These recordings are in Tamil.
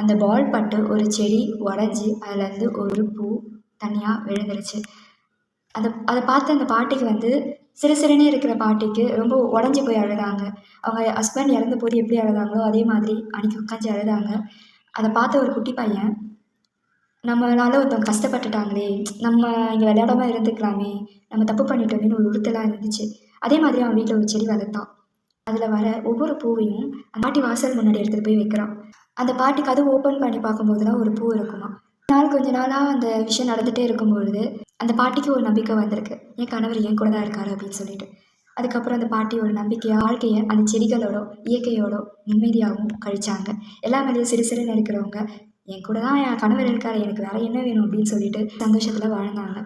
அந்த பால் பட்டு ஒரு செடி உடஞ்சி அதுலேருந்து ஒரு பூ தனியாக விழுந்துருச்சு. அதை பார்த்து அந்த பாட்டிக்கு வந்து சிறு சிறுனே இருக்கிற பாட்டிக்கு ரொம்ப உடஞ்சி போய் அழுதாங்க. அவங்க ஹஸ்பண்ட் இறந்த போது எப்படி அழுதாங்களோ அதே மாதிரி அன்றைக்கி உட்காந்து அழுதாங்க. அதை பார்த்த ஒரு குட்டி பையன், நம்மளால் ஒருத்தவங்க கஷ்டப்பட்டுட்டாங்களே, நம்ம இங்கே விளையாடாம இருந்துக்கலாமே, நம்ம தப்பு பண்ணிட்டோமேனு ஒரு உறுத்தலாக இருந்துச்சு. அதே மாதிரி அவன் வீட்டில் ஒரு செடி வளர்த்தான். அதில் வர ஒவ்வொரு பூவையும் அந்த பாட்டி வாசல் முன்னாடி எடுத்துகிட்டு போய் வைக்கிறான். அந்த பாட்டி கதவு ஓப்பன் பண்ணி பார்க்கும்போதுலாம் ஒரு பூ இருக்குமா. கொஞ்ச நாளாக அந்த விஷயம் நடந்துகிட்டே இருக்கும்பொழுது அந்த பாட்டிக்கு ஒரு நம்பிக்கை வந்திருக்கு, என் கணவர் என் கூட தான் இருக்காரு அப்படின்னு சொல்லிட்டு. அதுக்கப்புறம் அந்த பாட்டி ஒரு நம்பிக்கையாக வாழ்க்கையை அந்த செடிகளோட இயற்கையோட நிம்மதியாகவும் கழிச்சாங்க. எல்லா மேலேயும் சிறு சிறுன்னு இருக்கிறவங்க என் கூட தான் என் கணவர் இருக்காரு, எனக்கு வேறு என்ன வேணும் அப்படின்னு சொல்லிட்டு சந்தோஷத்தில் வாழ்ந்தாங்க.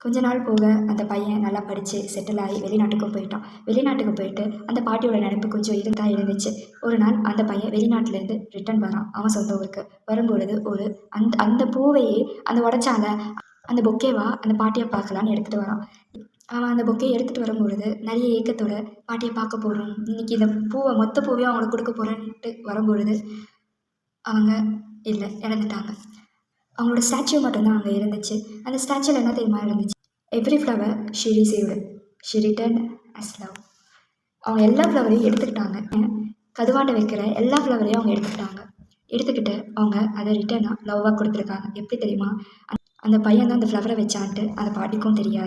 கொஞ்ச நாள் போக அந்த பையன் நல்லா படித்து செட்டில் ஆகி வெளிநாட்டுக்கும் போயிட்டான். வெளிநாட்டுக்கு போயிட்டு அந்த பாட்டியோட நினைப்பு கொஞ்சம் இருந்துச்சு. ஒரு நாள் அந்த பையன் வெளிநாட்டிலேருந்து ரிட்டன் வரான். அவன் சொந்த ஊருக்கு வரும்பொழுது ஒரு அந்த பூவையே அந்த உடச்சால அந்த பொக்கேவா அந்த பாட்டியை பார்க்கலான்னு எடுத்துகிட்டு வரான். அவன் அந்த பொக்கையை எடுத்துகிட்டு வரும்பொழுது நிறைய ஏக்கத்தோட பாட்டியை பார்க்க போகிறோம், இன்றைக்கி இந்த பூவை மொத்த பூவையும் அவங்களுக்கு கொடுக்க போகிறேன்ட்டு வரும்பொழுது அவங்க இல்லை, இறந்துட்டாங்க. அவங்களோட ஸ்டாச்சு மட்டும்தான் அங்கே இருந்துச்சு. அந்த ஸ்டாச்சுவில் என்ன தெரியுமா இருந்துச்சு, every flower she received she returned as love. அவங்க எல்லா ஃப்ளவரையும் எடுத்துக்கிட்டாங்க. கதுவாண்ட வைக்கிற எல்லா ஃப்ளவரையும் அவங்க எடுத்துக்கிட்டு அவங்க அதை ரிட்டனாக லவ்வாக கொடுத்துருக்காங்க. எப்படி தெரியுமா, அந்த பையன் தான் அந்த ஃப்ளவரை வச்சான்ட்டு அந்த பாட்டிக்கும் தெரியாது.